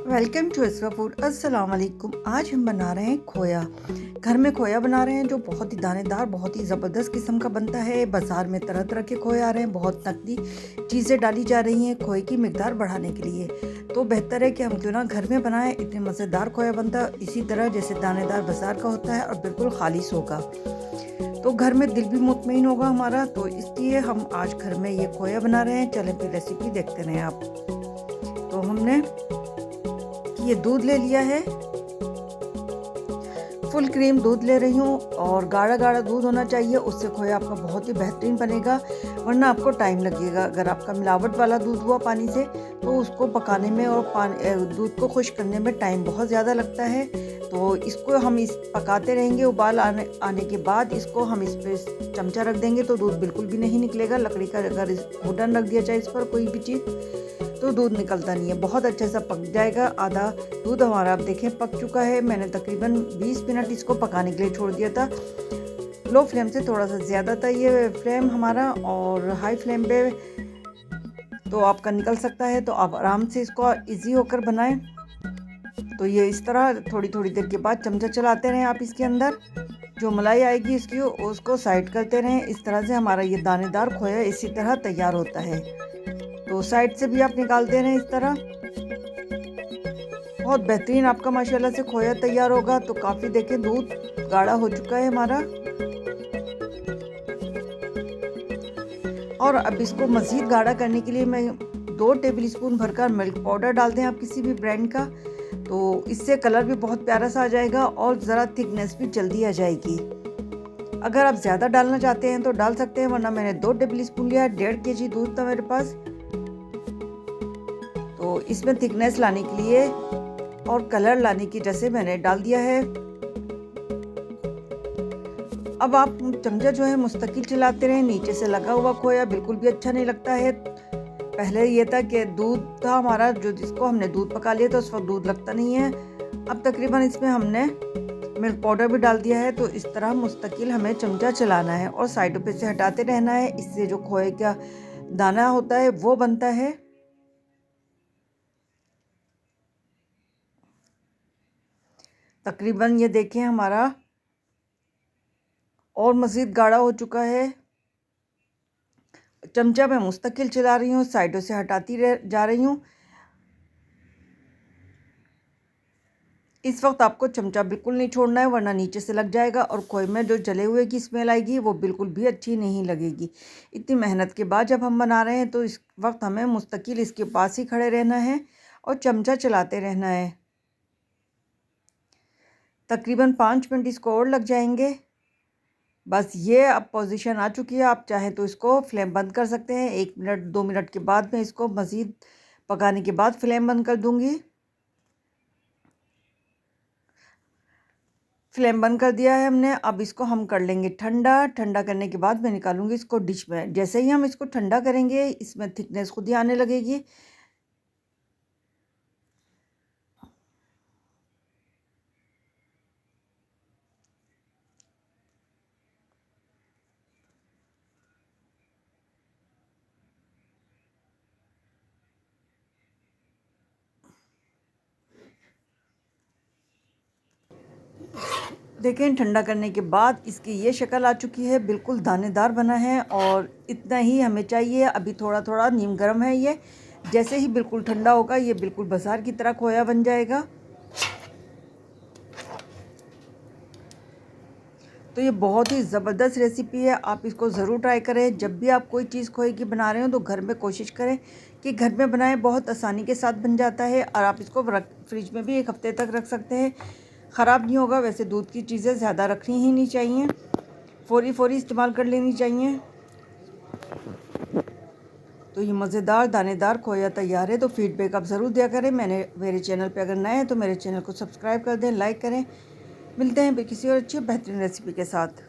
Welcome to इसवा food. अस्सलाम वालेकुम। आज हम बना रहे हैं खोया। घर में खोया बना रहे हैं जो बहुत ही दानेदार, बहुत ही ज़बरदस्त किस्म का बनता है। बाज़ार में तरह तरह के खोए आ रहे हैं, बहुत नकली चीज़ें डाली जा रही हैं खोए की मिकदार बढ़ाने के लिए। तो बेहतर है कि हम क्यों ना घर में बनाएं। इतने मज़ेदार खोया बनता है इसी तरह जैसे दानेदार बाज़ार का होता है और बिल्कुल खालिश होगा, तो घर में दिल भी मुतमईन होगा हमारा। तो इसलिए हम आज घर में ये खोया बना रहे हैं। चलें फिर रेसिपी देखते रहें आप। तो हमने ये दूध ले लिया है, फुल क्रीम दूध ले रही हूँ और गाढ़ा गाढ़ा दूध होना चाहिए, उससे खोया आपका बहुत ही बेहतरीन बनेगा, वरना आपको टाइम लगेगा। अगर आपका मिलावट वाला दूध हुआ पानी से तो उसको पकाने में और दूध को खुश करने में टाइम बहुत ज़्यादा लगता है। तो इसको हम पकाते रहेंगे। उबाल आने के बाद इसको हम इस पर चमचा रख देंगे तो दूध बिल्कुल भी नहीं निकलेगा। लकड़ी का अगर घुटन रख दिया जाए इस पर कोई भी चीज़ तो दूध निकलता नहीं है, बहुत अच्छे से पक जाएगा। आधा दूध हमारा आप देखें पक चुका है। मैंने तकरीबन 20 मिनट इसको पकाने के लिए छोड़ दिया था। लो फ्लेम से थोड़ा सा ज़्यादा था ये फ्लेम हमारा, और हाई फ्लेम पे तो आपका निकल सकता है। तो आप आराम से इसको इजी होकर बनाएं। तो ये इस तरह थोड़ी थोड़ी देर के बाद चमचा चलाते रहें आप। इसके अंदर जो मलाई आएगी इसकी उसको साइड करते रहें। इस तरह से हमारा ये दानेदार खोया इसी तरह तैयार होता है। तो साइड से भी आप निकालते रहें इस तरह। बहुत बेहतरीन आपका माशाल्लाह से खोया तैयार होगा। तो काफ़ी देखें दूध गाढ़ा हो चुका है हमारा, और अब इसको मज़ीद गाढ़ा करने के लिए मैं 2 टेबल स्पून भरकर मिल्क पाउडर डाल दें आप किसी भी ब्रांड का। तो इससे कलर भी बहुत प्यारा सा आ जाएगा और ज़रा थिकनेस भी जल्दी आ जाएगी। अगर आप ज़्यादा डालना चाहते हैं तो डाल सकते हैं, वरना मैंने 2 टेबल स्पून लिया। 1.5 kg दूध था मेरे पास। तो इसमें थिकनेस लाने के लिए और कलर लाने की वजह से मैंने डाल दिया है। अब आप चमचा जो है मुस्तकिल चलाते रहें। नीचे से लगा हुआ खोया बिल्कुल भी अच्छा नहीं लगता है। पहले ये था कि दूध था हमारा जो जिसको हमने दूध पका लिया तो उस वक्त दूध लगता नहीं है। अब तकरीबन इसमें हमने मिल्क पाउडर भी डाल दिया है। तो इस तरह मुस्तकिल हमें चमचा चलाना है और साइडों पे से हटाते रहना है। इससे जो खोए का दाना होता है वो बनता है। तकरीबन ये देखें हमारा और मज़ीद गाढ़ा हो चुका है। चमचा मैं मुस्तकिल चला रही हूँ, साइडों से हटाती जा रही हूँ। इस वक्त आपको चमचा बिल्कुल नहीं छोड़ना है, वरना नीचे से लग जाएगा और खोए में जो जले हुए की स्मेल आएगी वो बिल्कुल भी अच्छी नहीं लगेगी। इतनी मेहनत के बाद जब हम बना रहे हैं तो इस वक्त हमें मुस्तकिल इसके पास ही खड़े रहना है और चमचा चलाते रहना है। तकरीबन 5 मिनट इसको और लग जाएंगे। बस ये अब पोजीशन आ चुकी है। आप चाहें तो इसको फ्लेम बंद कर सकते हैं। 1 मिनट 2 मिनट के बाद मैं इसको मज़ीद पकाने के बाद फ्लेम बंद कर दूंगी। फ्लेम बंद कर दिया है हमने। अब इसको हम कर लेंगे ठंडा। ठंडा करने के बाद मैं निकालूंगी इसको डिश में। जैसे ही हम इसको ठंडा करेंगे इसमें थिकनेस खुद ही आने लगेगी। देखें ठंडा करने के बाद इसकी ये शक्ल आ चुकी है, बिल्कुल दानेदार बना है और इतना ही हमें चाहिए। अभी थोड़ा थोड़ा नीम गर्म है ये। जैसे ही बिल्कुल ठंडा होगा ये बिल्कुल बाज़ार की तरह खोया बन जाएगा। तो ये बहुत ही ज़बरदस्त रेसिपी है, आप इसको ज़रूर ट्राई करें। जब भी आप कोई चीज़ खोए की बना रहे हो तो घर में कोशिश करें कि घर में बनाएं। बहुत आसानी के साथ बन जाता है और आप इसको फ्रिज में भी 1 हफ़्ते तक रख सकते हैं, ख़राब नहीं होगा। वैसे दूध की चीज़ें ज़्यादा रखनी ही नहीं चाहिए, फ़ौरी फ़ौरी इस्तेमाल कर लेनी चाहिए। तो ये मज़ेदार दानेदार खोया तैयार है। तो फीडबैक आप ज़रूर दिया करें। मेरे चैनल पे अगर नए हैं तो मेरे चैनल को सब्सक्राइब कर दें, लाइक करें। मिलते हैं किसी और अच्छी बेहतरीन रेसिपी के साथ।